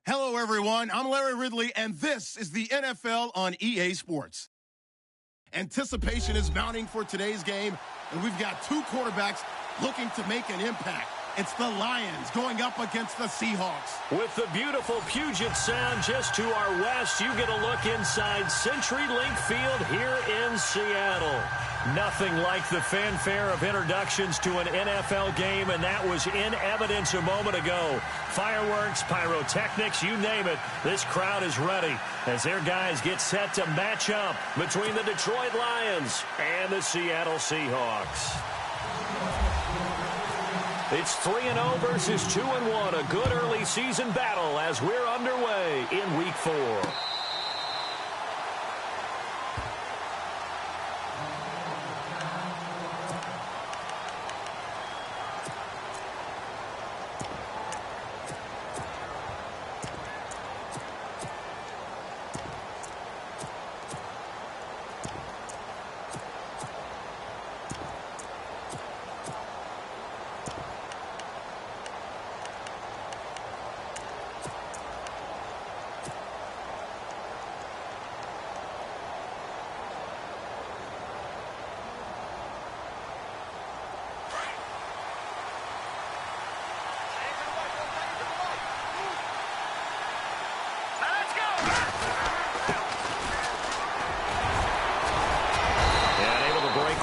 Hello, everyone. I'm Larry Ridley, and this is the NFL on EA Sports. Anticipation is mounting for today's game, and we've got two quarterbacks looking to make an impact. It's the Lions going up against the Seahawks. With the beautiful Puget Sound just to our west, you get a look inside CenturyLink Field here in Seattle. Nothing like the fanfare of introductions to an NFL game, and that was in evidence a moment ago. Fireworks, pyrotechnics, you name it. This crowd is ready as their guys get set to match up between the Detroit Lions and the Seattle Seahawks. It's 3-0 versus 2-1, a good early season battle as we're underway in Week 4.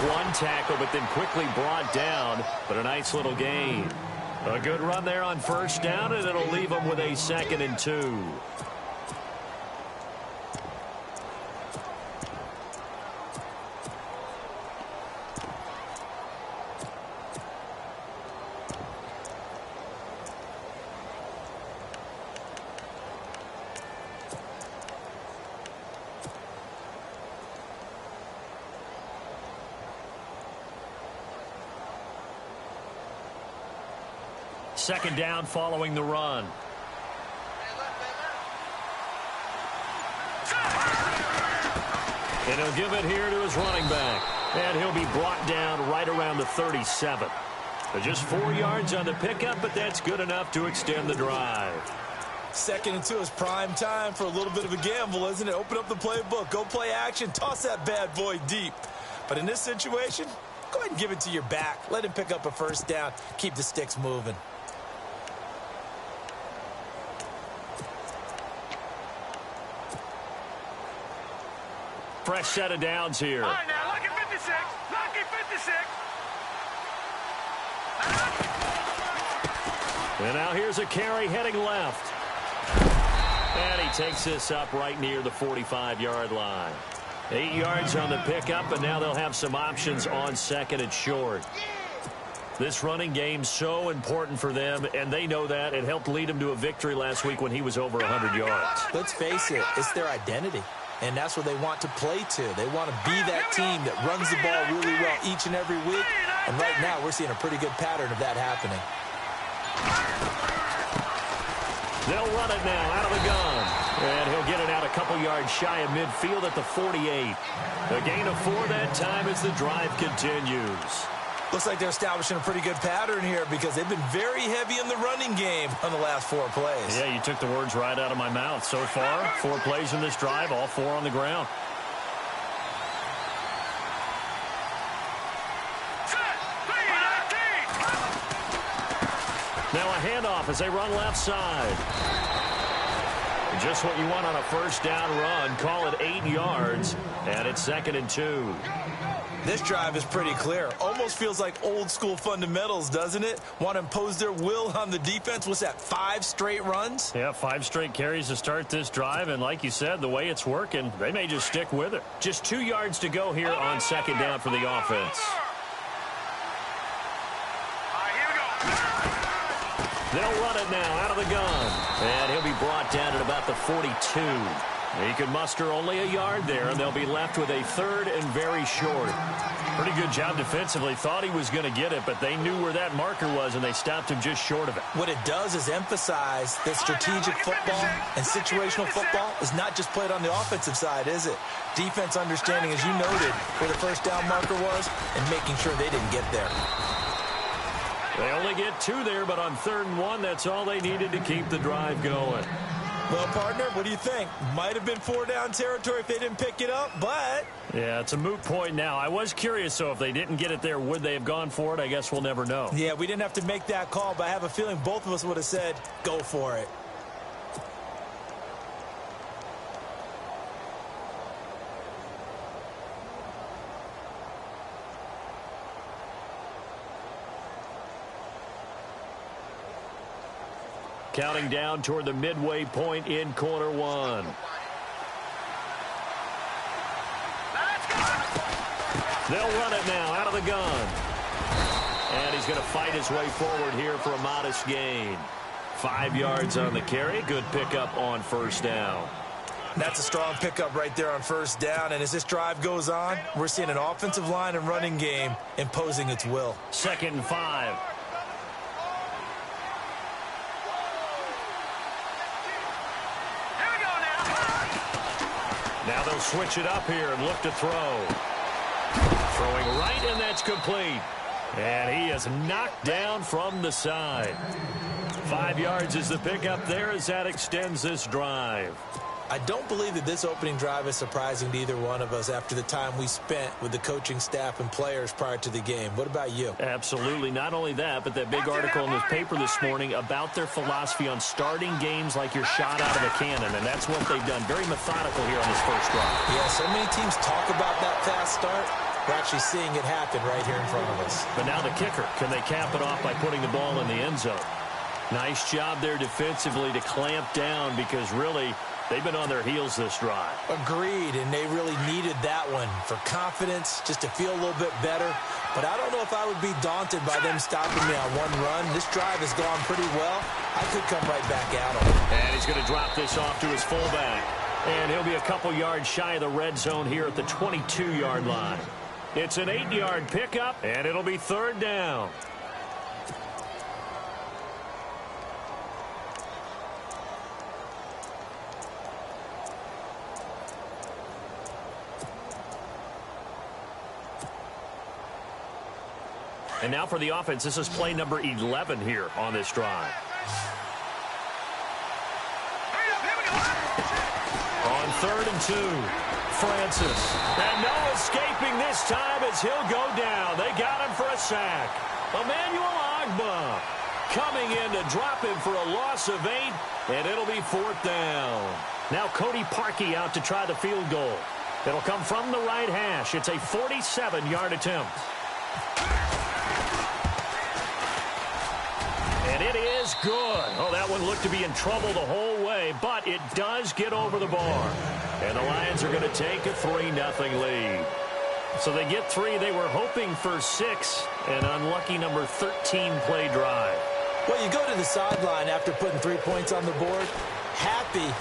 One tackle, but then quickly brought down, but a nice little gain. A good run there on first down, and it'll leave them with a 2nd and 2. Second down following the run. And he'll give it here to his running back. And he'll be brought down right around the 37. Just 4 yards on the pickup, but that's good enough to extend the drive. 2nd and 2 is prime time for a little bit of a gamble, isn't it? Open up the playbook, go play action, toss that bad boy deep. But in this situation, go ahead and give it to your back. Let him pick up a first down. Keep the sticks moving. Fresh set of downs here. All right, now, lucky 56. Lucky 56. And now here's a carry heading left. And he takes this up right near the 45-yard line. 8 yards on the pickup, and now they'll have some options on 2nd and short. This running game's so important for them, and they know that. It helped lead them to a victory last week when he was over 100 yards. Let's face it, it's their identity. And that's what they want to play to. They want to be that team that runs the ball really well each and every week. And right now, we're seeing a pretty good pattern of that happening. They'll run it now out of the gun. And he'll get it out a couple yards shy of midfield at the 48. A gain of 4 that time as the drive continues. Looks like they're establishing a pretty good pattern here because they've been very heavy in the running game on the last 4 plays. Yeah, you took the words right out of my mouth. So far, 4 plays in this drive, all 4 on the ground. Now a handoff as they run left side. Just what you want on a first down run. Call it 8 yards, and it's 2nd and 2. This drive is pretty clear. Almost feels like old school fundamentals, doesn't it? Want to impose their will on the defense. What's that, 5 straight runs? Yeah, 5 straight carries to start this drive. And like you said, the way it's working, they may just stick with it. Just 2 yards to go here on 2nd down for the offense. They'll run it now out of the gun. And he'll be brought down at about the 42. He can muster only a yard there, and they'll be left with a 3rd and very short. Pretty good job defensively. Thought he was going to get it, but they knew where that marker was, and they stopped him just short of it. What it does is emphasize that strategic football and situational football is not just played on the offensive side, is it? Defense understanding, as you noted, where the first down marker was and making sure they didn't get there. They only get 2 there, but on 3rd and 1, that's all they needed to keep the drive going. Well, partner, what do you think? Might have been 4-down territory if they didn't pick it up, but... Yeah, it's a moot point now. I was curious, so if they didn't get it there, would they have gone for it? I guess we'll never know. Yeah, we didn't have to make that call, but I have a feeling both of us would have said, go for it. Counting down toward the midway point in quarter one. They'll run it now out of the gun. And he's going to fight his way forward here for a modest gain. 5 yards on the carry. Good pickup on first down. That's a strong pickup right there on first down. And as this drive goes on, we're seeing an offensive line and running game imposing its will. 2nd and 5. Now they'll switch it up here and look to throw. Throwing right, and that's complete. And he is knocked down from the side. 5 yards is the pickup there as that extends this drive. I don't believe that this opening drive is surprising to either one of us after the time we spent with the coaching staff and players prior to the game. What about you? Absolutely. Not only that, but that big article in the paper this morning about their philosophy on starting games like you're shot out of a cannon, and that's what they've done. Very methodical here on this first drive. Yeah, so many teams talk about that fast start. We're actually seeing it happen right here in front of us. But now the kicker. Can they cap it off by putting the ball in the end zone? Nice job there defensively to clamp down because really they've been on their heels this drive. Agreed, and they really needed that one for confidence, just to feel a little bit better. But I don't know if I would be daunted by them stopping me on one run. This drive has gone pretty well. I could come right back at him. And he's going to drop this off to his fullback. And he'll be a couple yards shy of the red zone here at the 22-yard line. It's an 8-yard pickup, and it'll be 3rd down. And now for the offense, this is play number 11 here on this drive. On 3rd and 2, Francis. And no escaping this time as he'll go down. They got him for a sack. Emmanuel Ogbah coming in to drop him for a loss of 8, and it'll be 4th down. Now Cody Parkey out to try the field goal. It'll come from the right hash. It's a 47-yard attempt. And it is good. Oh, that one looked to be in trouble the whole way, but it does get over the bar. And the Lions are going to take a 3-0 lead. So they get 3. They were hoping for 6. An unlucky number 13 play drive. Well, you go to the sideline after putting 3 points on the board, happy,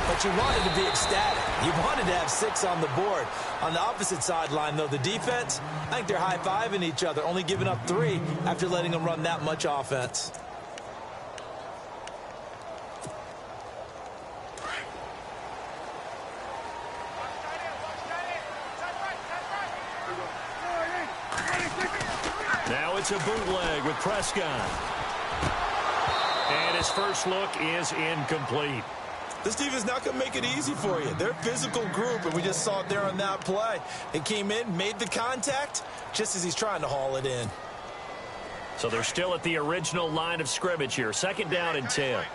but you wanted to be ecstatic. You wanted to have 6 on the board. On the opposite sideline, though, the defense, I think they're high-fiving each other, only giving up 3 after letting them run that much offense. Now it's a bootleg with Prescott. And his first look is incomplete. This defense not going to make it easy for you. They're a physical group, and we just saw it there on that play. They came in, made the contact, just as he's trying to haul it in. So they're still at the original line of scrimmage here. 2nd down and 10.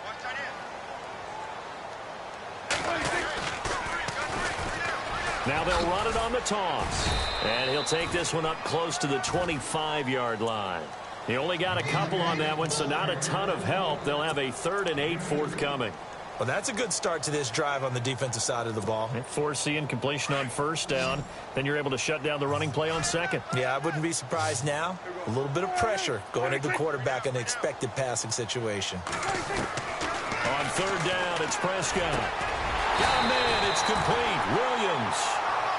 Now they'll run it on the toss. And he'll take this one up close to the 25-yard line. He only got a couple on that one, so not a ton of help. They'll have a 3rd and 8 forthcoming. Well, that's a good start to this drive on the defensive side of the ball. Forcing incompletion on first down. Then you're able to shut down the running play on 2nd. Yeah, I wouldn't be surprised now. A little bit of pressure going at the quarterback in an expected passing situation. On 3rd down, it's Prescott. Got him in. It's complete. Williams.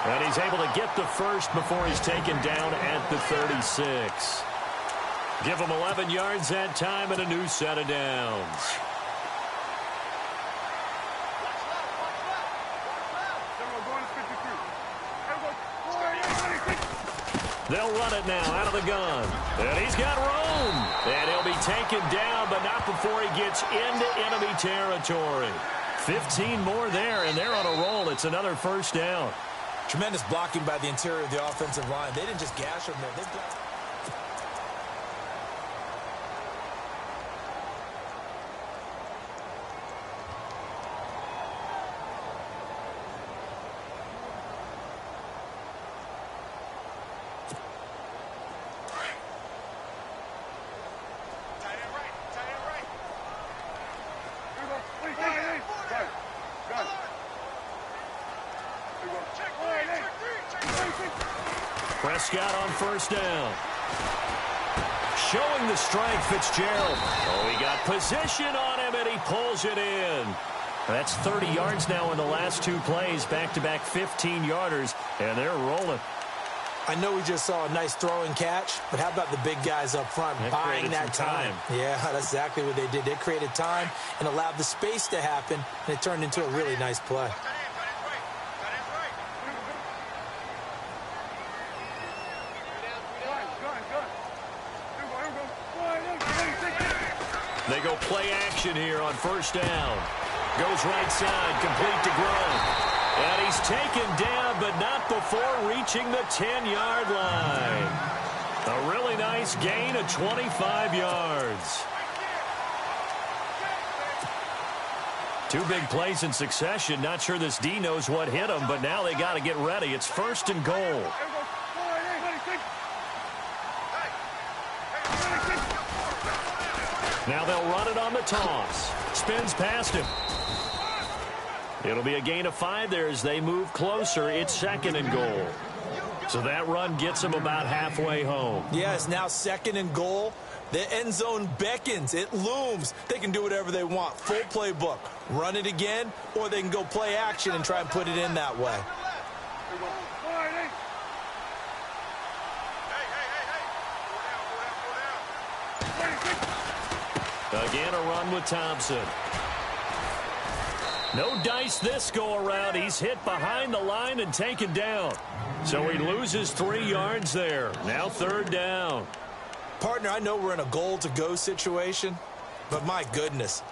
And he's able to get the first before he's taken down at the 36. Give him 11 yards that time and a new set of downs. They'll run it now out of the gun. And he's got room. And he'll be taken down, but not before he gets into enemy territory. 15 more there, and they're on a roll. It's another first down. Tremendous blocking by the interior of the offensive line. They didn't just gash them there. They blocked. Prescott on first down. Showing the strength, Fitzgerald. Oh, he got position on him, and he pulls it in. That's 30 yards now in the last two plays. Back-to-back 15-yarders, and they're rolling. I know we just saw a nice throwing catch, but how about the big guys up front buying that time? Yeah, that's exactly what they did. They created time and allowed the space to happen, and it turned into a really nice play. They go play action here on first down. Goes right side, complete to Grum. And he's taken down, but not before reaching the 10-yard line. A really nice gain of 25 yards. Two big plays in succession. Not sure this D knows what hit him, but now they got to get ready. It's first and goal. Now they'll run it on the toss. Spins past him. It'll be a gain of 5 there as they move closer. It's second and goal. So that run gets them about halfway home. Yeah, it's now second and goal. The end zone beckons. It looms. They can do whatever they want. Full playbook. Run it again, or they can go play action and try and put it in that way. Again, a run with Thompson. No dice this go-around. He's hit behind the line and taken down. So he loses 3 yards there. Now third down. Partner, I know we're in a goal-to-go situation, but my goodness.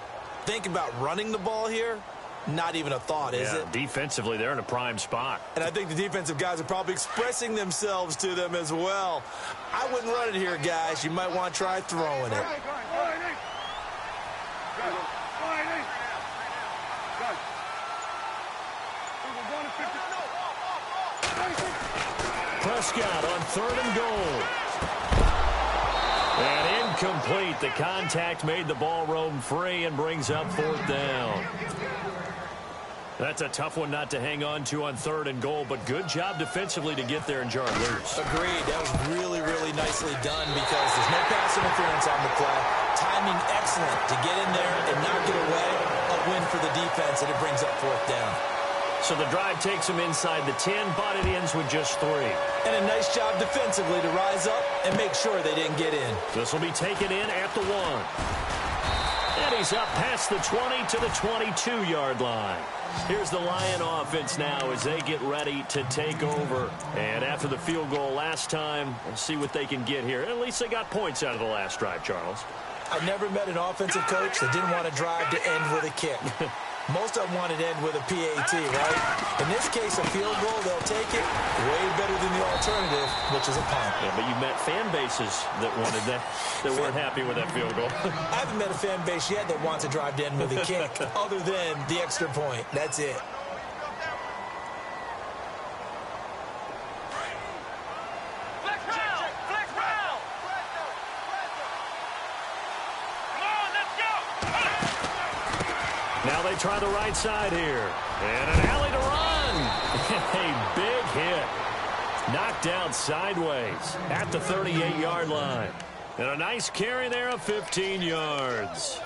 Think about running the ball here. Not even a thought, is it? Defensively, they're in a prime spot. And I think the defensive guys are probably expressing themselves to them as well. I wouldn't run it here, guys. You might want to try throwing it. Prescott on third and goal. And incomplete. The contact made the ball roam free and brings up fourth down. That's a tough one not to hang on to on third and goal, but good job defensively to get there and jar loose. Agreed. That was really, really nicely done because there's no pass interference on the play. Timing excellent to get in there and knock it away. A win for the defense, and it brings up fourth down. So the drive takes them inside the 10, but it ends with just 3. And a nice job defensively to rise up and make sure they didn't get in. This will be taken in at the 1. And he's up past the 20 to the 22-yard line. Here's the Lion offense now as they get ready to take over. And after the field goal last time, we'll see what they can get here. At least they got points out of the last drive, Charles. I never met an offensive coach that didn't want to drive to end with a kick. Most of them want to end with a PAT, right? In this case, a field goal, they'll take it way better than the alternative, which is a punt. Yeah, but you met fan bases that wanted that, that weren't happy with that field goal. I haven't met a fan base yet that wants to drive to end with a kick, other than the extra point. That's it. Now they try the right side here. And an alley to run. A big hit. Knocked down sideways at the 38-yard line. And a nice carry there of 15 yards.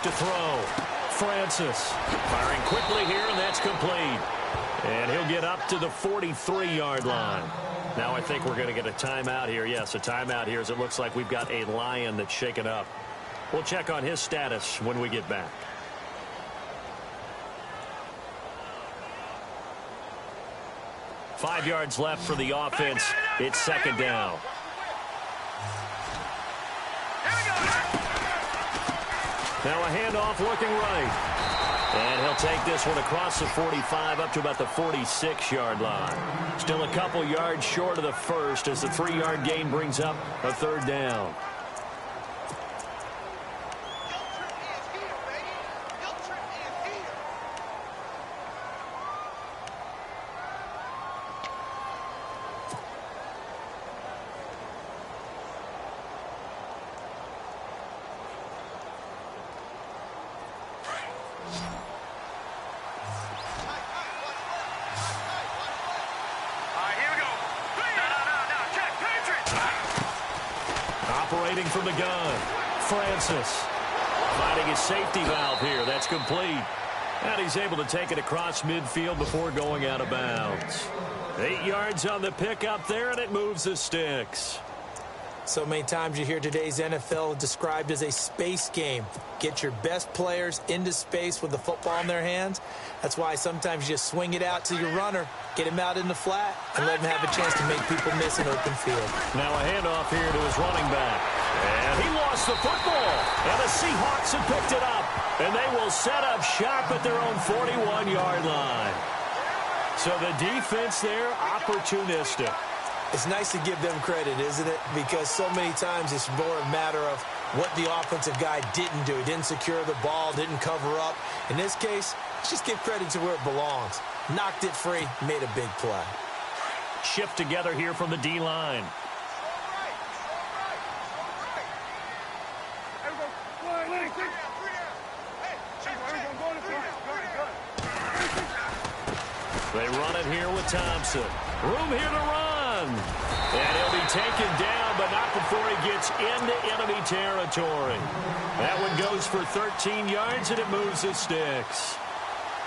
To throw. Francis firing quickly here, and that's complete. And he'll get up to the 43-yard line. Now I think we're going to get a timeout here. Yes, a timeout here as it looks like we've got a Lion that's shaken up. We'll check on his status when we get back. 5 yards left for the offense. It's second down. Now a handoff looking right. And he'll take this one across the 45 up to about the 46-yard line. Still a couple yards short of the first as the 3-yard gain brings up a third down. Operating from the gun, Francis. Finding his safety valve here. That's complete. And he's able to take it across midfield before going out of bounds. 8 yards on the pickup there, and it moves the sticks. So many times you hear today's NFL described as a space game. Get your best players into space with the football in their hands. That's why sometimes you just swing it out to your runner, get him out in the flat, and let him have a chance to make people miss an open field. Now a handoff here to his running back. And he lost the football. And the Seahawks have picked it up. And they will set up shop at their own 41-yard line. So the defense there, opportunistic. It's nice to give them credit, isn't it? Because so many times it's more a matter of what the offensive guy didn't do. He didn't secure the ball, didn't cover up. In this case, let's just give credit to where it belongs. Knocked it free, made a big play. Shift together here from the D-line. They run it here with Thompson. Room here to run. And he'll be taken down, but not before he gets into enemy territory. That one goes for 13 yards, and it moves the sticks.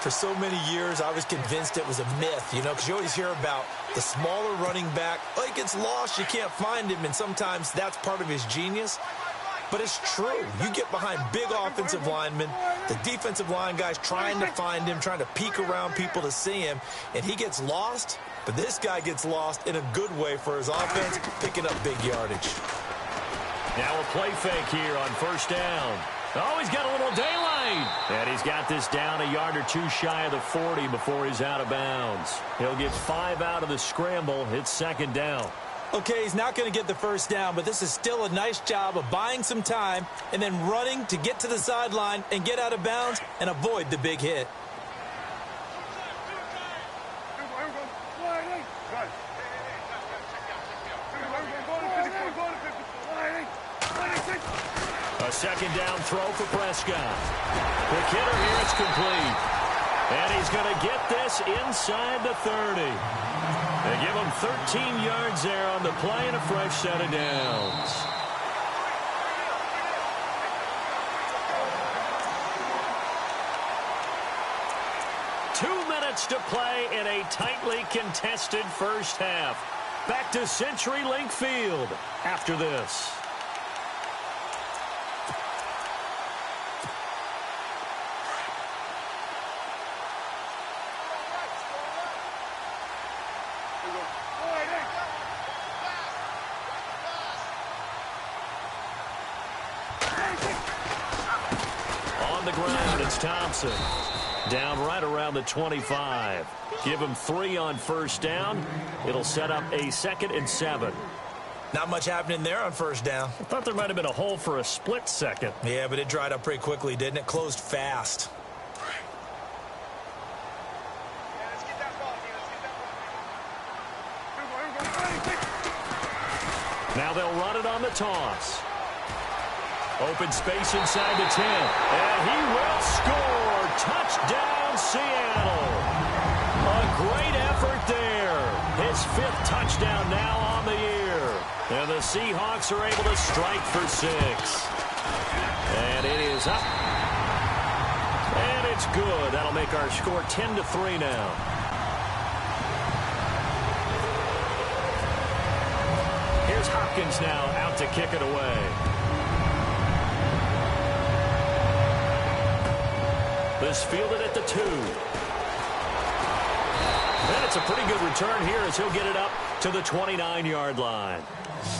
For so many years, I was convinced it was a myth, because you always hear about the smaller running back. Oh, he gets lost, you can't find him, and sometimes that's part of his genius. But it's true. You get behind big offensive linemen, the defensive line guys trying to find him, trying to peek around people to see him, and he gets lost. But this guy gets lost in a good way for his offense, picking up big yardage. Now a play fake here on first down. Oh, he's got a little daylight. And he's got this down a yard or two shy of the 40 before he's out of bounds. He'll get 5 out of the scramble. It's second down. Okay, he's not going to get the first down, but this is still a nice job of buying some time and then running to get to the sideline and get out of bounds and avoid the big hit. A second down throw for Prescott. The kidder here is complete. And he's going to get this inside the 30. They give him 13 yards there on the play and a fresh set of downs. To play in a tightly contested first half. Back to CenturyLink Field after this. On the ground, it's Thompson. Down right around the 25. Give him 3 on first down. It'll set up a 2nd and 7. Not much happening there on first down. I thought there might have been a hole for a split second. Yeah, but it dried up pretty quickly, didn't it? Closed fast. Now they'll run it on the toss. Open space inside the 10. And he will score. Touchdown, Seattle. A great effort there. His 5th touchdown now on the year. And the Seahawks are able to strike for 6. And it is up. And it's good. That'll make our score 10-3 now. Here's Hopkins now out to kick it away. This fielded at the 2. And it's a pretty good return here as he'll get it up to the 29-yard line.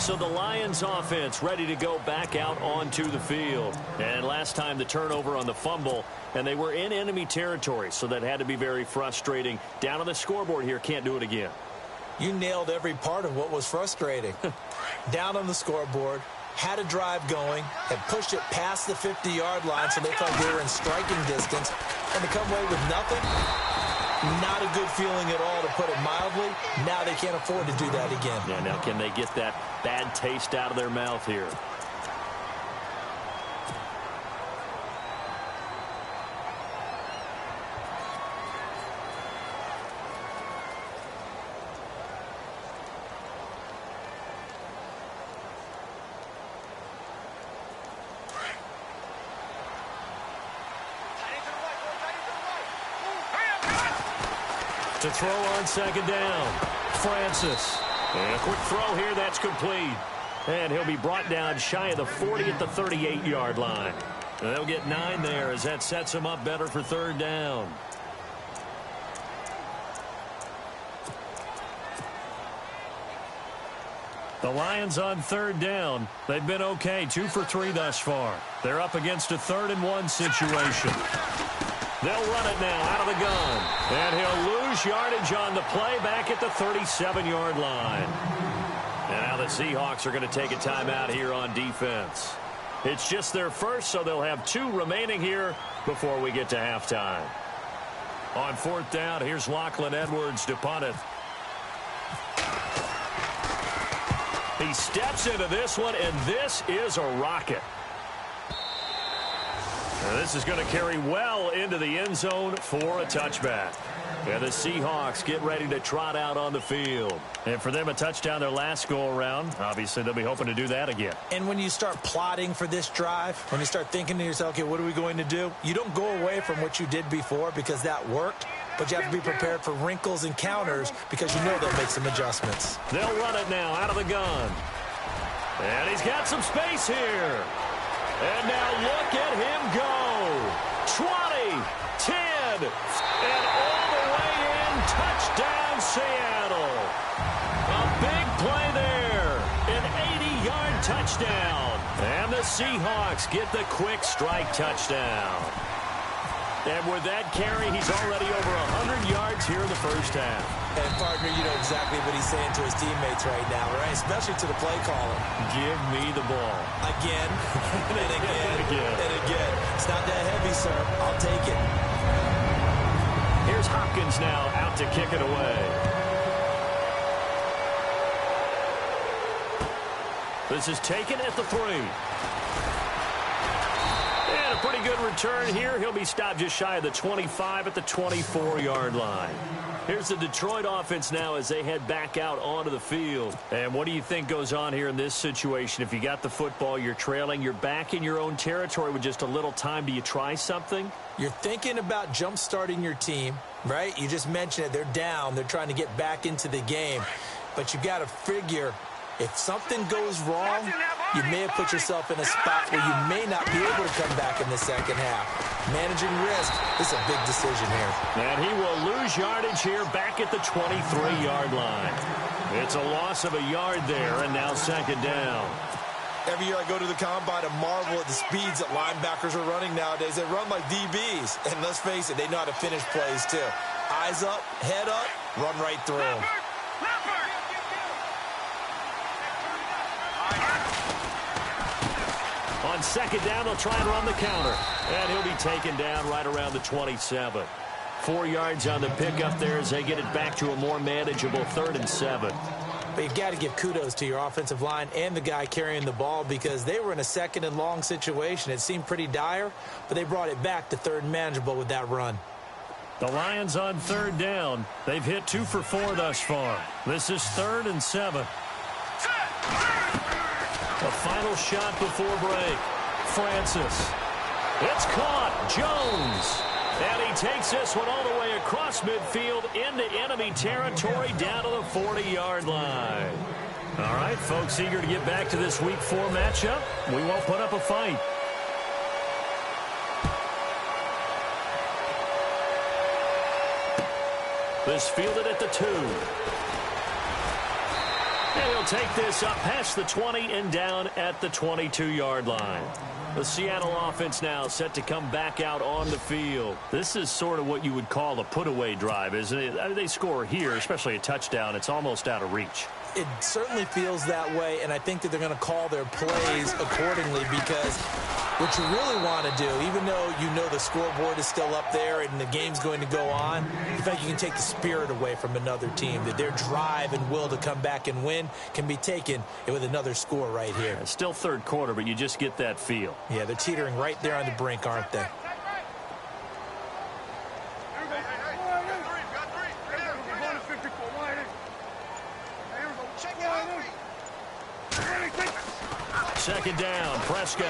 So the Lions offense ready to go back out onto the field. And last time the turnover on the fumble, and they were in enemy territory, so that had to be very frustrating. Down on the scoreboard here, can't do it again. You nailed every part of what was frustrating. Down on the scoreboard, had a drive going, had pushed it past the 50-yard line so they felt they were in striking distance, and to come away with nothing, not a good feeling at all, to put it mildly. Now they can't afford to do that again. Yeah, now can they get that bad taste out of their mouth here? To throw on second down, Francis. And a quick throw here, that's complete. And he'll be brought down shy of the 40 at the 38-yard line. And they'll get 9 there as that sets him up better for third down. The Lions on third down. They've been okay, 2 for 3 thus far. They're up against a 3rd-and-1 situation. They'll run it now out of the gun. And he'll lose yardage on the play back at the 37-yard line. And now the Seahawks are going to take a timeout here on defense. It's just their first, so they'll have 2 remaining here before we get to halftime. On 4th down, here's Lachlan Edwards to punt it. He steps into this one, and this is a rocket. Now this is going to carry well into the end zone for a touchback. And the Seahawks get ready to trot out on the field. And for them, a touchdown their last go-around. Obviously, they'll be hoping to do that again. And when you start plotting for this drive, when you start thinking to yourself, okay, what are we going to do? You don't go away from what you did before because that worked. But you have to be prepared for wrinkles and counters because you know they'll make some adjustments. They'll run it now out of the gun. And he's got some space here. And now look at him go. 20, 10, and all the way in. Touchdown, Seattle. A big play there. An 80-yard touchdown. And the Seahawks get the quick strike touchdown. And with that carry, he's already over 100 yards here in the first half. And, partner, you know exactly what he's saying to his teammates right now, right? Especially to the play caller. Give me the ball. Again, and again, and again. It's not that heavy, sir. I'll take it. Here's Hopkins now out to kick it away. This is taken at the 3. And a pretty good return here. He'll be stopped just shy of the 25 at the 24-yard line. Here's the Detroit offense now as they head back out onto the field. And what do you think goes on here in this situation? If you got the football, you're trailing, you're back in your own territory with just a little time. Do you try something? You're thinking about jump-starting your team, right? You just mentioned it. They're down. They're trying to get back into the game. But you got to figure, if something goes wrong, you may have put yourself in a spot where you may not be able to come back in the second half. Managing risk is a big decision here. And he will lose yardage here back at the 23-yard line. It's a loss of a yard there, and now second down. Every year I go to the combine and marvel at the speeds that linebackers are running nowadays. They run like DBs. And let's face it, they know how to finish plays too. Eyes up, head up, run right through them. On second down, they'll try and run the counter. And he'll be taken down right around the 27. 4 yards on the pickup there as they get it back to a more manageable 3rd and 7. But you've got to give kudos to your offensive line and the guy carrying the ball because they were in a 2nd and long situation. It seemed pretty dire, but they brought it back to 3rd and manageable with that run. The Lions on 3rd down. They've hit 2 for 4 thus far. This is 3rd and 7. A final shot before break. Francis. It's caught. Jones. And he takes this one all the way across midfield into enemy territory down to the 40-yard line. All right, folks, eager to get back to this Week 4 matchup. We won't put up a fight. This fielded at the 2. And he'll take this up past the 20 and down at the 22-yard line. The Seattle offense now set to come back out on the field. This is sort of what you would call a put-away drive, isn't it? I mean, they score here, especially a touchdown. It's almost out of reach. It certainly feels that way, and I think that they're going to call their plays accordingly because what you really want to do, even though you know the scoreboard is still up there and the game's going to go on, in fact, you can take the spirit away from another team, that their drive and will to come back and win can be taken with another score right here. It's still third quarter, but you just get that feel. Yeah, they're teetering right there on the brink, aren't they? Second down, Prescott.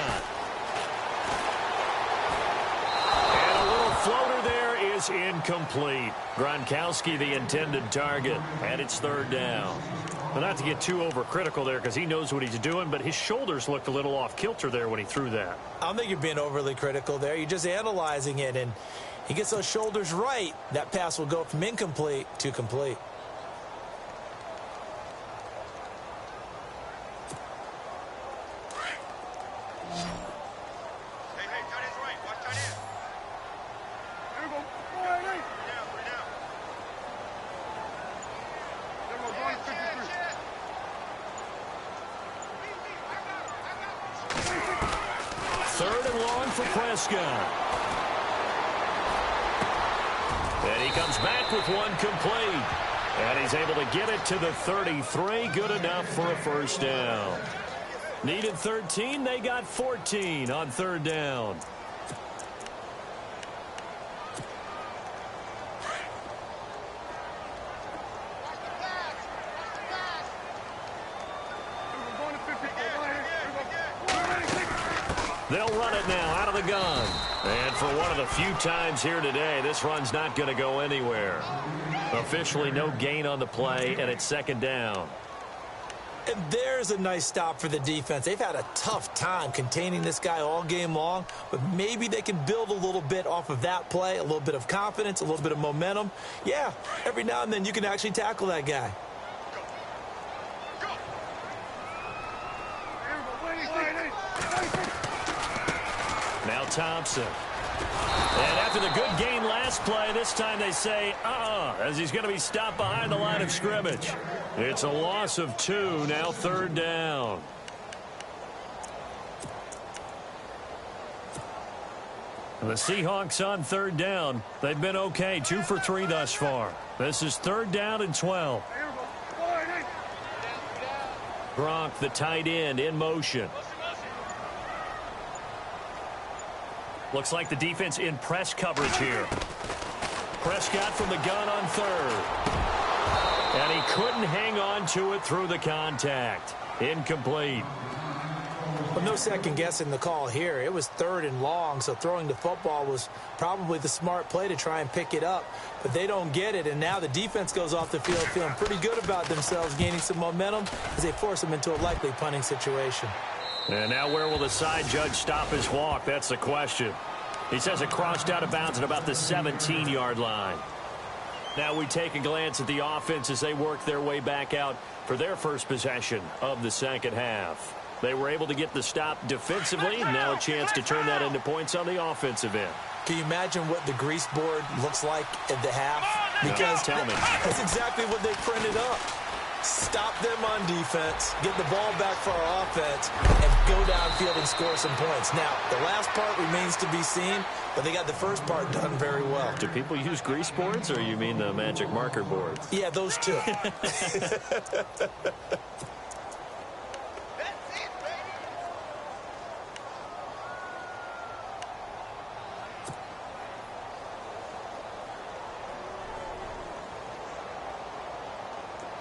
And a little floater there is incomplete. Gronkowski, the intended target, and it's third down. But not to get too overcritical there because he knows what he's doing, but his shoulders looked a little off kilter there when he threw that. I don't think you're being overly critical there. You're just analyzing it, and he gets those shoulders right. That pass will go from incomplete to complete. Third and long for Prescott. And he comes back with one complete. And he's able to get it to the 33. Good enough for a first down. Needed 13. They got 14 on third down. They'll run it now out of the gun. And for one of the few times here today, this run's not going to go anywhere. Officially no gain on the play, and it's second down. And there's a nice stop for the defense. They've had a tough time containing this guy all game long, but maybe they can build a little bit off of that play, a little bit of confidence, a little bit of momentum. Yeah, every now and then you can actually tackle that guy. Now Thompson. And after the good gain last play, this time they say, as he's going to be stopped behind the line of scrimmage. It's a loss of 2, now third down. The Seahawks on third down. They've been okay, 2 for 3 thus far. This is third down and 12. Gronk, the tight end, in motion. Looks like the defense in press coverage here. Prescott from the gun on third. And he couldn't hang on to it through the contact. Incomplete. Well, no second guessing the call here. It was third and long, so throwing the football was probably the smart play to try and pick it up. But they don't get it, and now the defense goes off the field feeling pretty good about themselves, gaining some momentum as they force them into a likely punting situation. And now where will the side judge stop his walk? That's the question. He says it crossed out of bounds at about the 17-yard line. Now we take a glance at the offense as they work their way back out for their first possession of the second half. They were able to get the stop defensively. Now a chance to turn that into points on the offensive end. Can you imagine what the grease board looks like at the half? Because tell me. That's exactly what they printed up. Stop them on defense, get the ball back for our offense, and go downfield and score some points. Now, the last part remains to be seen, but they got the first part done very well. Do people use grease boards, or you mean the magic marker boards? Yeah, those two.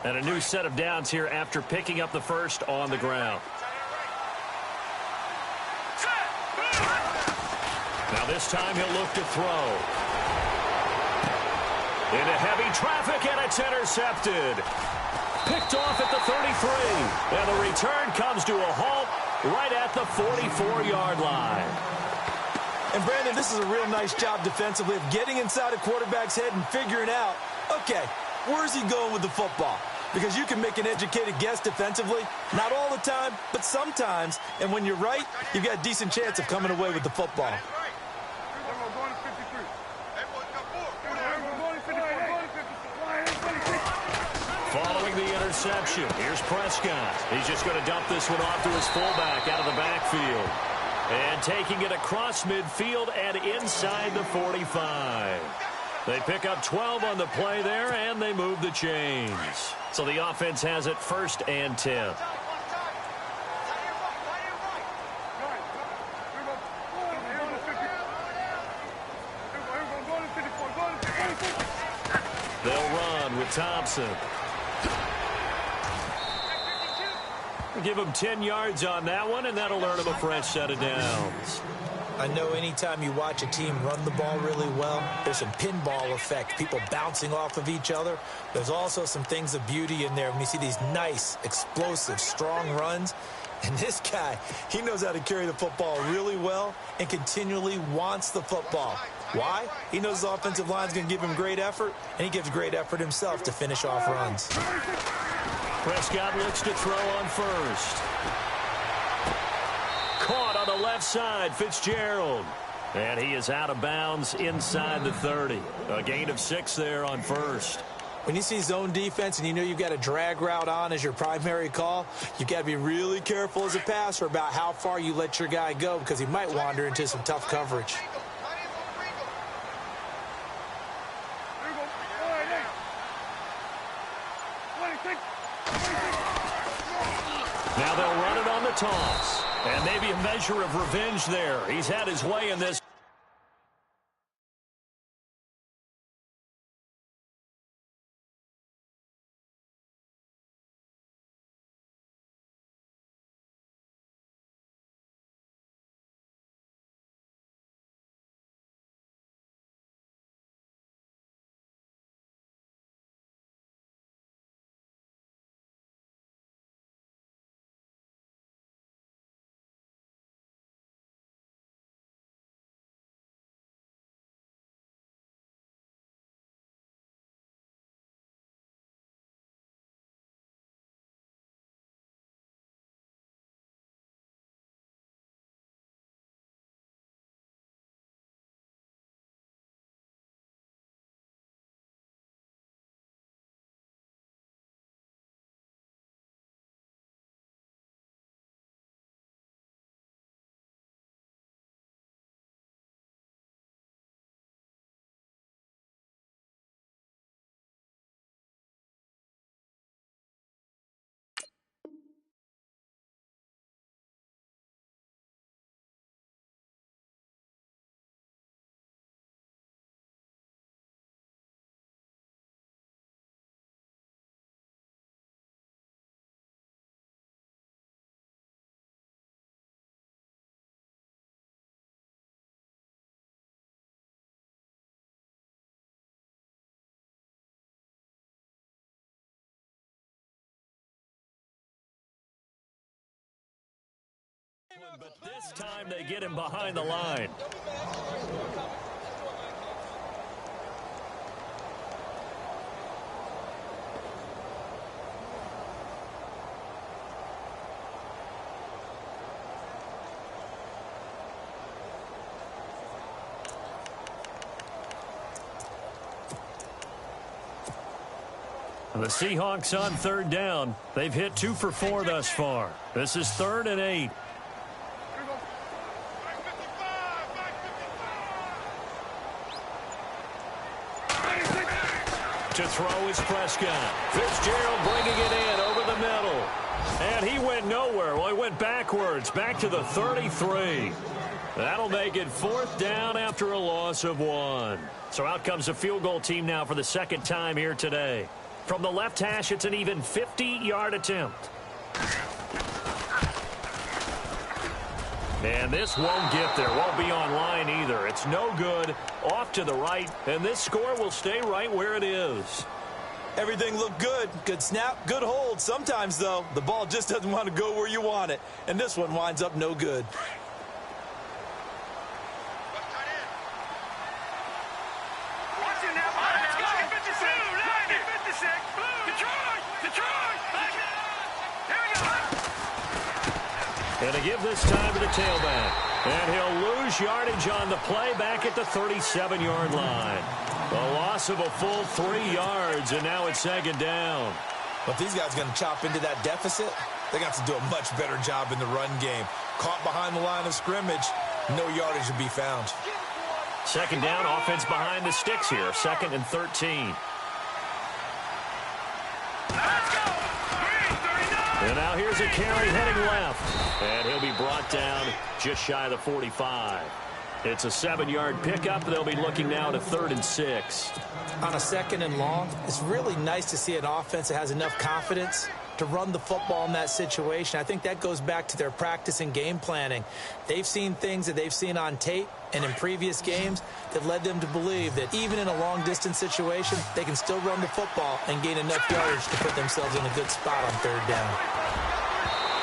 And a new set of downs here after picking up the first on the ground. Now this time he'll look to throw. Into heavy traffic, and it's intercepted. Picked off at the 33. And the return comes to a halt right at the 44-yard line. And, Brandon, this is a real nice job defensively of getting inside a quarterback's head and figuring out, okay, where's he going with the football? Because you can make an educated guess defensively, not all the time, but sometimes. And when you're right, you've got a decent chance of coming away with the football. Following the interception, here's Prescott. He's just going to dump this one off to his fullback out of the backfield. And taking it across midfield and inside the 45. They pick up 12 on the play there, and they move the chains. So the offense has it 1st and 10. They'll run with Thompson. Give him 10 yards on that one, and that'll earn him a fresh set of downs. I know anytime you watch a team run the ball really well, there's some pinball effect, people bouncing off of each other. There's also some things of beauty in there when you see these nice, explosive, strong runs. And this guy, he knows how to carry the football really well and continually wants the football. Why? He knows his offensive line's going to give him great effort, and he gives great effort himself to finish off runs. Prescott looks to throw on first. Caught on the left side, Fitzgerald. And he is out of bounds inside the 30. A gain of 6 there on first. When you see zone defense and you know you've got a drag route on as your primary call, you've got to be really careful as a passer about how far you let your guy go because he might wander into some tough coverage. Now they'll run it on the toss. And maybe a measure of revenge there. He's had his way in this. But this time they get him behind the line. The Seahawks on 3rd down. They've hit 2 for 4 thus far. This is 3rd and 8. To throw is Prescott. Fitzgerald bringing it in over the middle. And he went nowhere. Well, he went backwards, back to the 33. That'll make it 4th down after a loss of 1. So out comes a field goal team now for the 2nd time here today. From the left hash, it's an even 50-yard attempt. And this won't get there. Won't be on line either. It's no good. Off to the right. And this score will stay right where it is. Everything looked good. Good snap, good hold. Sometimes, though, the ball just doesn't want to go where you want it. And this one winds up no good. And to give this time to the tailback. And he'll lose yardage on the play back at the 37-yard line. A loss of a full 3 yards, and now it's second down. But if these guys are going to chop into that deficit, they got to do a much better job in the run game. Caught behind the line of scrimmage, no yardage to be found. Second down, offense behind the sticks here. 2nd and 13. And now here's a carry heading left. And he'll be brought down just shy of the 45. It's a 7-yard pickup. They'll be looking now to 3rd and 6. On a 2nd and long, it's really nice to see an offense that has enough confidence to run the football in that situation. I think that goes back to their practice and game planning. They've seen things that they've seen on tape and in previous games that led them to believe that even in a long-distance situation, they can still run the football and gain enough yardage to put themselves in a good spot on 3rd down.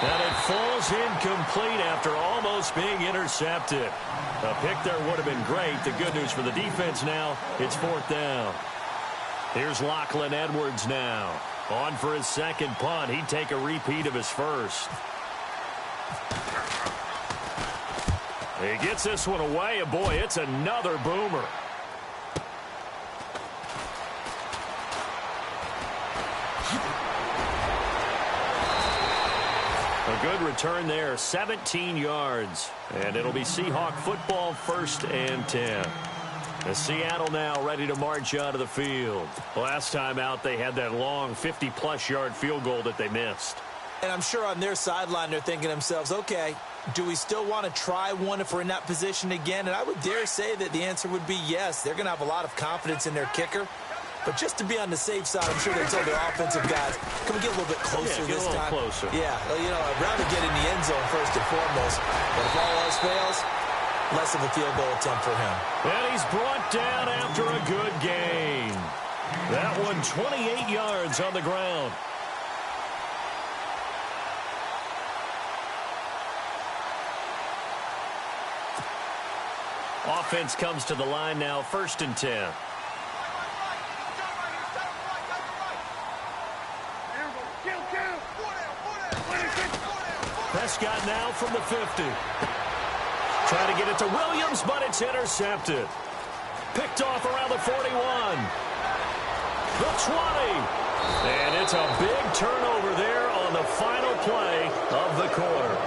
And it falls incomplete after almost being intercepted. A pick there would have been great. The good news for the defense now, it's 4th down. Here's Lachlan Edwards now. On for his 2nd punt. He'd take a repeat of his 1st. He gets this one away, and boy, it's another boomer. A good return there, 17 yards. And it'll be Seahawk football, 1st and 10. And Seattle now ready to march out of the field. Last time out, they had that long 50-plus yard field goal that they missed. And I'm sure on their sideline, they're thinking to themselves, okay, do we still want to try one if we're in that position again? And I would dare say that the answer would be yes. They're going to have a lot of confidence in their kicker. But just to be on the safe side, I'm sure they told their offensive guys, can we get a little bit closer this time? Closer. Yeah, you know, I'd rather get in the end zone first and foremost. But if all else fails, less of a field goal attempt for him. And he's brought down after a good gain. That one 28 yards on the ground. Offense comes to the line now, 1st and 10. Prescott now from the 50. Trying to get it to Williams, but it's intercepted. Picked off around the 41. The 20. And it's a big turnover there on the final play of the quarter.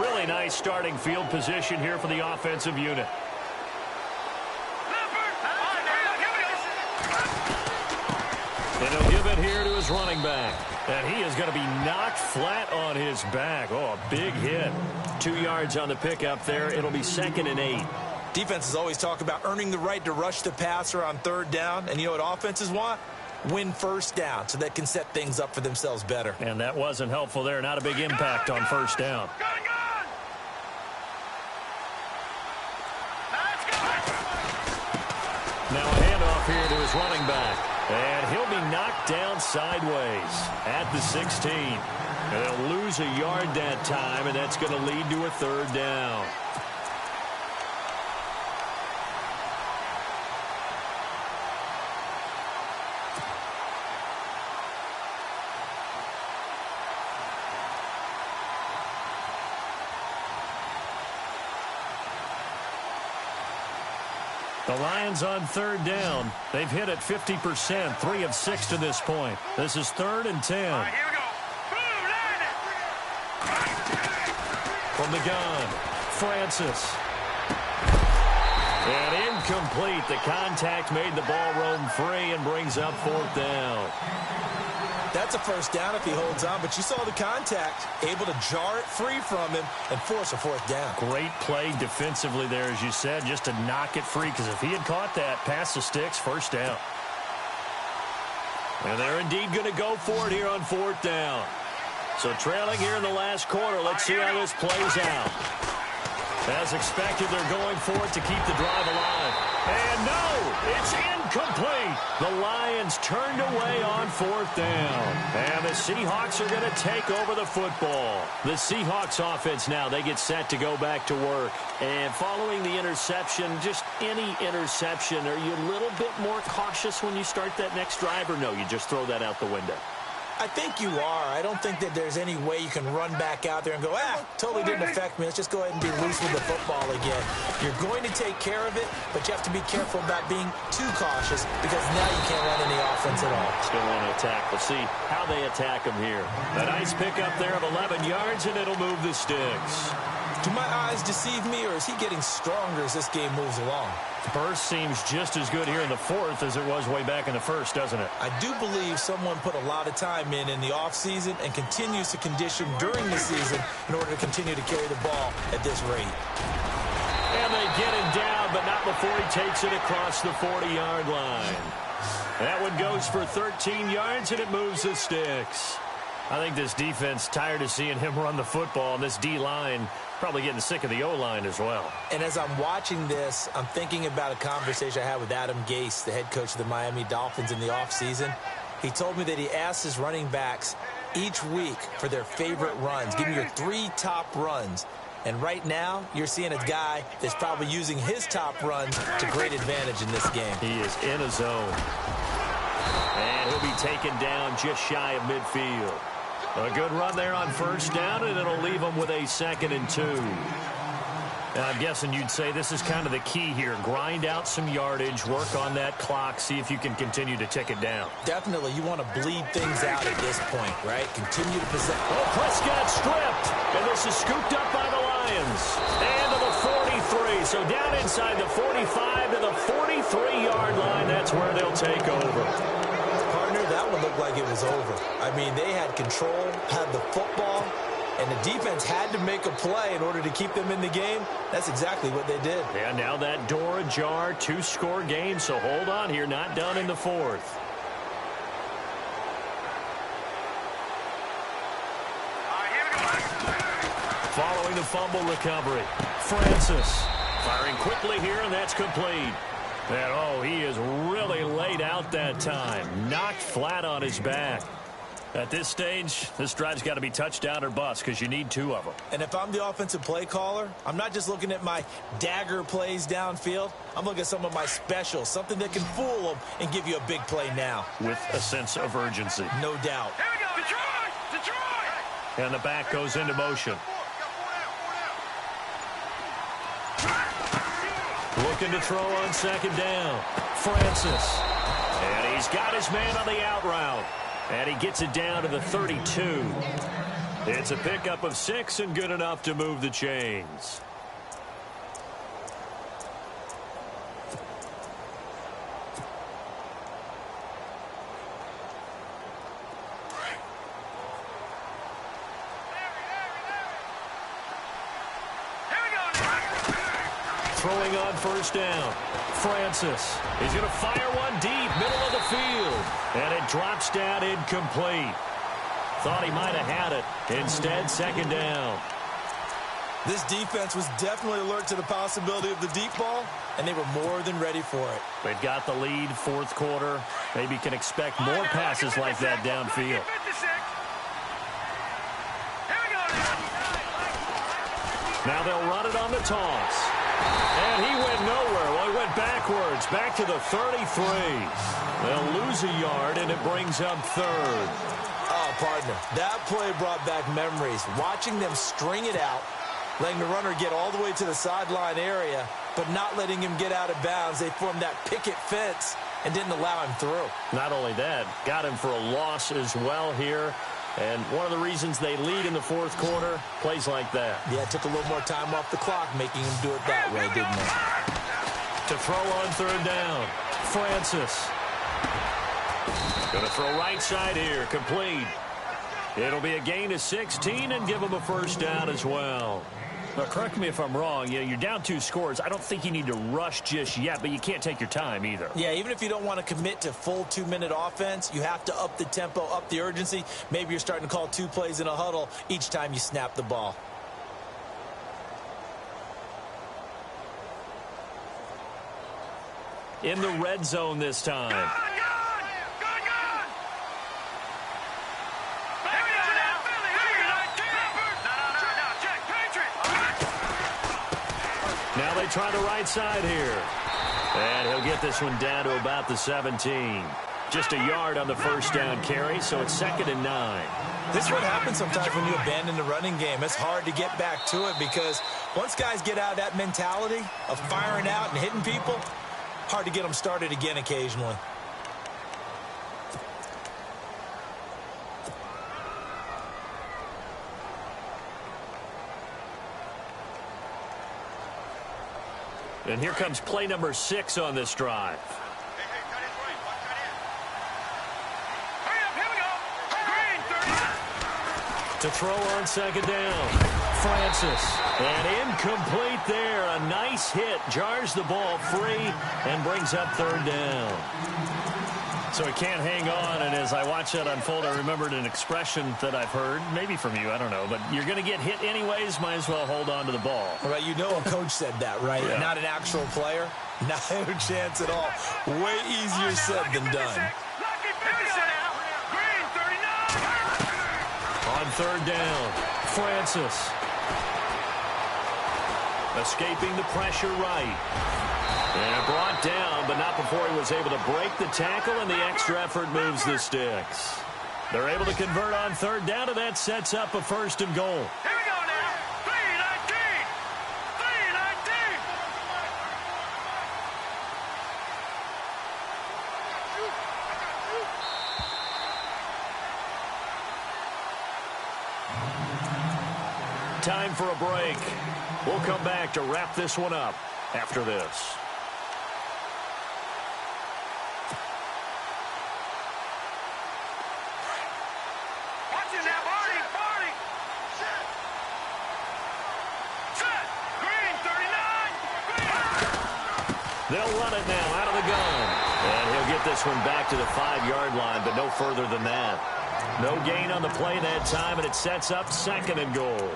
Really nice starting field position here for the offensive unit. And he'll give it here to his running back. And he is going to be knocked flat on his back. Oh, a big hit. 2 yards on the pickup there. It'll be 2nd and 8. Defenses always talk about earning the right to rush the passer on 3rd down. And you know what offenses want? Win 1st down so they can set things up for themselves better. And that wasn't helpful there. Not a big impact on 1st down. Now a handoff here to his running back. And he'll be knocked down sideways at the 16. And they'll lose a yard that time, and that's going to lead to a 3rd down. The Lions on 3rd down. They've hit it 50%, 3 of 6 to this point. This is 3rd and 10. All right, here we go. From the gun, Francis. And incomplete. The contact made the ball roam free and brings up 4th down. That's a 1st down if he holds on, but you saw the contact, able to jar it free from him and force a 4th down. Great play defensively there, as you said, just to knock it free, because if he had caught that, past the sticks, 1st down. And they're indeed going to go for it here on 4th down. So trailing here in the last quarter, let's see how this plays out. As expected, they're going for it to keep the drive alive. And no, it's incomplete. The Lions turned away on 4th down. And the Seahawks are going to take over the football. The Seahawks offense now, they get set to go back to work. And following the interception, just any interception, are you a little bit more cautious when you start that next drive, or no, you just throw that out the window? I think you are. I don't think that there's any way you can run back out there and go, totally didn't affect me. Let's just go ahead and be loose with the football again. You're going to take care of it, but you have to be careful about being too cautious because now you can't run any offense at all. Still want to attack. We'll see how they attack them here. A nice pickup there of 11 yards, and it'll move the sticks. Do my eyes deceive me, or is he getting stronger as this game moves along? Burst seems just as good here in the 4th as it was way back in the 1st, doesn't it? I do believe someone put a lot of time in the offseason and continues to condition during the season in order to continue to carry the ball at this rate. And they get him down, but not before he takes it across the 40-yard line. That one goes for 13 yards, and it moves the sticks. I think this defense tired of seeing him run the football, and this D-line probably getting sick of the O-line as well. And as I'm watching this, I'm thinking about a conversation I had with Adam Gase, the head coach of the Miami Dolphins, in the offseason. He told me that he asked his running backs each week for their favorite runs. Give me your 3 top runs. And right now, you're seeing a guy that's probably using his top runs to great advantage in this game. He is in a zone. And he'll be taken down just shy of midfield. A good run there on 1st down, and it'll leave them with a 2nd and 2. Now, I'm guessing you'd say this is kind of the key here. Grind out some yardage, work on that clock, see if you can continue to tick it down. Definitely. You want to bleed things out at this point, right? Continue to possess. Oh, Prescott stripped, and this is scooped up by the Lions. And to the 43, so down inside the 45 to the 43-yard line. That's where they'll take over. That one looked like it was over. I mean, they had control, had the football, and the defense had to make a play in order to keep them in the game. That's exactly what they did. And now that door ajar, 2-score game, so hold on here, not done in the 4th. Following the fumble recovery, Francis firing quickly here, and that's complete. And, oh, he is really laid out that time. Knocked flat on his back. At this stage, this drive's got to be touchdown or bust because you need 2 of them. And if I'm the offensive play caller, I'm not just looking at my dagger plays downfield. I'm looking at some of my specials, something that can fool them and give you a big play now. With a sense of urgency. No doubt. Here we go. Detroit! Detroit! And the back goes into motion. Looking to throw on 2nd down. Francis. And he's got his man on the out route. And he gets it down to the 32. It's a pickup of 6 and good enough to move the chains. Throwing on 1st down. Francis. He's going to fire one deep, middle of the field. And it drops down incomplete. Thought he might have had it. Instead, 2nd down. This defense was definitely alert to the possibility of the deep ball, and they were more than ready for it. They've got the lead, 4th quarter. Maybe can expect more passes like that downfield. Now they'll run it on the toss. And he went nowhere. Well, he went backwards, back to the 33. They'll lose a yard, and it brings up 3rd. Oh, partner, that play brought back memories. Watching them string it out, letting the runner get all the way to the sideline area, but not letting him get out of bounds. They formed that picket fence and didn't allow him through. Not only that, got him for a loss as well here. And one of the reasons they lead in the 4th quarter, plays like that. Yeah, it took a little more time off the clock, making him do it that way, didn't it? To throw on 3rd down, Francis. Going to throw right side here, complete. It'll be a gain of 16 and give them a 1st down as well. Now, correct me if I'm wrong. You're down 2 scores. I don't think you need to rush just yet, but you can't take your time either. Yeah, even if you don't want to commit to full 2-minute offense, you have to up the tempo, up the urgency. Maybe you're starting to call 2 plays in a huddle each time you snap the ball. in the red zone this time. Now they try the right side here. And he'll get this one down to about the 17. Just a yard on the first down carry, so it's 2nd and 9. This is what happens sometimes when you abandon the running game. It's hard to get back to it because once guys get out of that mentality of firing out and hitting people, hard to get them started again occasionally. And here comes play number 6 on this drive. To throw on 2nd down. Francis. And incomplete there. A nice hit. Jars the ball free and brings up 3rd down. So he can't hang on, and as I watch that unfold, I remembered an expression that I've heard, maybe from you, I don't know, but you're going to get hit anyways, might as well hold on to the ball. Right, you know a coach said that, right? Yeah. Not an actual player. Not a chance at all. Way easier said than done. On 3rd down, Francis. Escaping the pressure right. And brought down, but not before he was able to break the tackle, and the extra effort moves the sticks. They're able to convert on 3rd down, and that sets up a 1st and goal. Here we go now. 3-19. 3-19. Time for a break. We'll come back to wrap this one up after this. They'll run it now out of the gun. And he'll get this one back to the 5-yard line, but no further than that. No gain on the play that time, and it sets up 2nd and goal.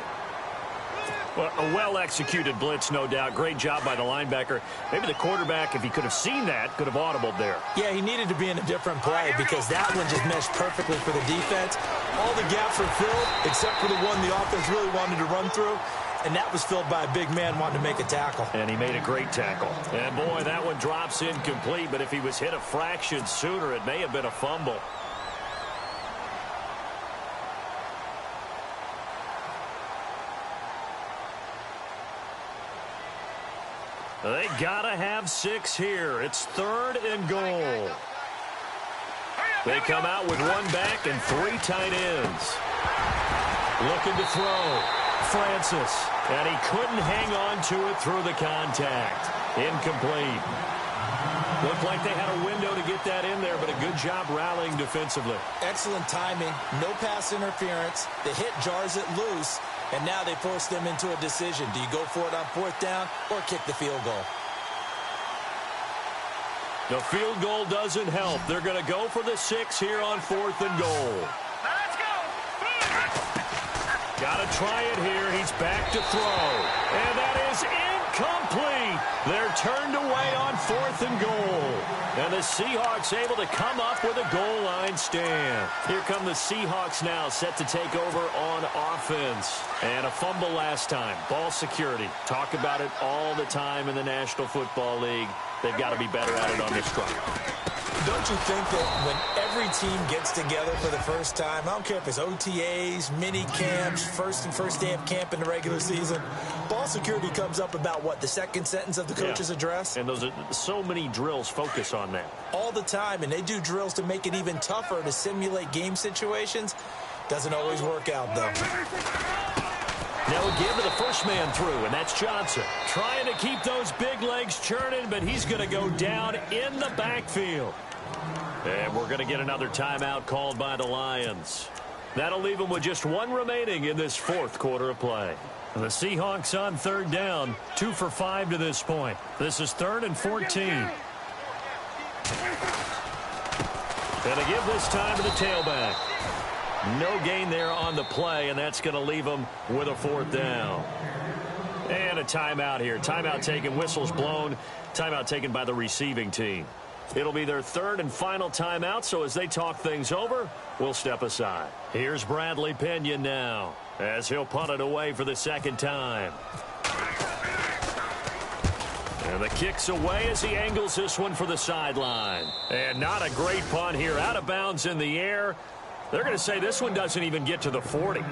Well, a well-executed blitz, no doubt. Great job by the linebacker. Maybe the quarterback, if he could have seen that, could have audibled there. Yeah, he needed to be in a different play because that one just meshed perfectly for the defense. All the gaps were filled except for the one the offense really wanted to run through, and that was filled by a big man wanting to make a tackle. And he made a great tackle. And, boy, that one drops incomplete, but if he was hit a fraction sooner, it may have been a fumble. They gotta have 6 here. It's 3rd and goal. They come out with 1 back and 3 tight ends. Looking to throw. Francis. And he couldn't hang on to it through the contact. Incomplete. Looked like they had a window to get that in there, but a good job rallying defensively. Excellent timing. No pass interference. The hit jars it loose. And now they force them into a decision. Do you go for it on 4th down or kick the field goal? The field goal doesn't help. They're going to go for the 6 here on 4th and goal. Let's go. Got to try it here. He's back to throw. And that is incomplete. They're turned away on 4th and goal. And the Seahawks able to come up with a goal line stand. Here come the Seahawks now, set to take over on offense. And a fumble last time. Ball security. Talk about it all the time in the National Football League. They've got to be better at it on this drive. Don't you think that when every team gets together for the first time, I don't care if it's OTAs, mini camps, first day of camp in the regular season, ball security comes up about, what, the 2nd sentence of the coach's address? And those are so many drills focus on that. All the time, and they do drills to make it even tougher to simulate game situations. Doesn't always work out, though. Now again to the first man through, and that's Johnson. Trying to keep those big legs churning, but he's going to go down in the backfield. And we're going to get another timeout called by the Lions. That'll leave them with just 1 remaining in this 4th quarter of play. And the Seahawks on 3rd down, 2 for 5 to this point. This is 3rd and 14. And to give this time to the tailback. No gain there on the play, and that's going to leave them with a 4th down. And a timeout here. Timeout taken, whistles blown. Timeout taken by the receiving team. It'll be their third and final timeout, so as they talk things over, we'll step aside. Here's Bradley Pinion now, as he'll punt it away for the second time. And the kick's away as he angles this one for the sideline. And not a great punt here. Out of bounds in the air. They're going to say this one doesn't even get to the 40.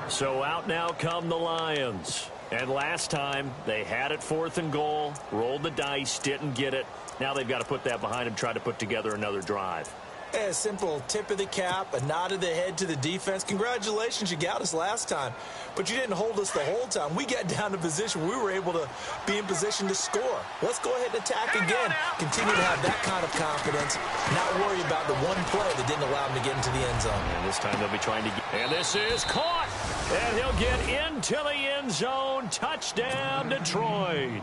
So out now come the Lions. And last time, they had it 4th and goal, rolled the dice, didn't get it. Now they've got to put that behind them, try to put together another drive. A simple tip of the cap, a nod of the head to the defense. Congratulations, you got us last time, but you didn't hold us the whole time. We got down to position. We were able to be in position to score. Let's go ahead and attack again. Continue to have that kind of confidence, not worry about the one play that didn't allow them to get into the end zone. And this time they'll be trying to get... And this is caught, and he'll get into the end zone. Touchdown, Detroit.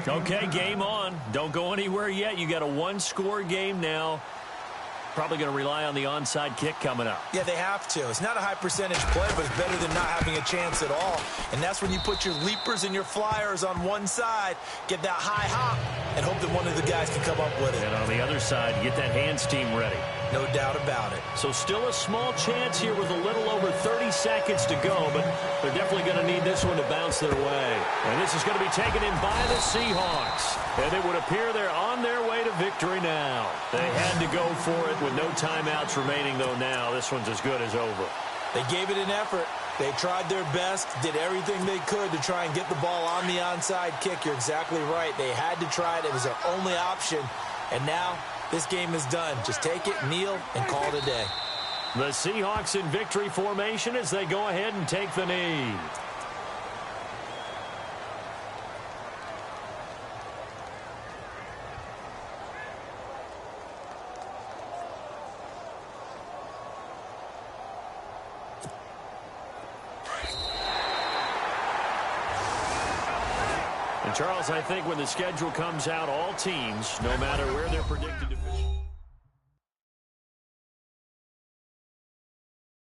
Okay, game on. Don't go anywhere yet. You got a one-score game now. Probably going to rely on the onside kick coming up. Yeah, they have to. It's not a high percentage play, but it's better than not having a chance at all. And that's when you put your leapers and your flyers on one side, get that high hop, and hope that one of the guys can come up with it. And on the other side, get that hands team ready. No doubt about it. So still a small chance here with a little over 30 seconds to go, but they're definitely going to need this one to bounce their way. And this is going to be taken in by the Seahawks. And it would appear they're on their way to victory now. They had to go for it with no timeouts remaining, though now. This one's as good as over. They gave it an effort. They tried their best, did everything they could to try and get the ball on the onside kick. You're exactly right. They had to try it. It was their only option. And now this game is done. Just take it, kneel, and call it a day. The Seahawks in victory formation as they go ahead and take the knee. And Charles, I think when the schedule comes out, all teams, no matter where they're predicted to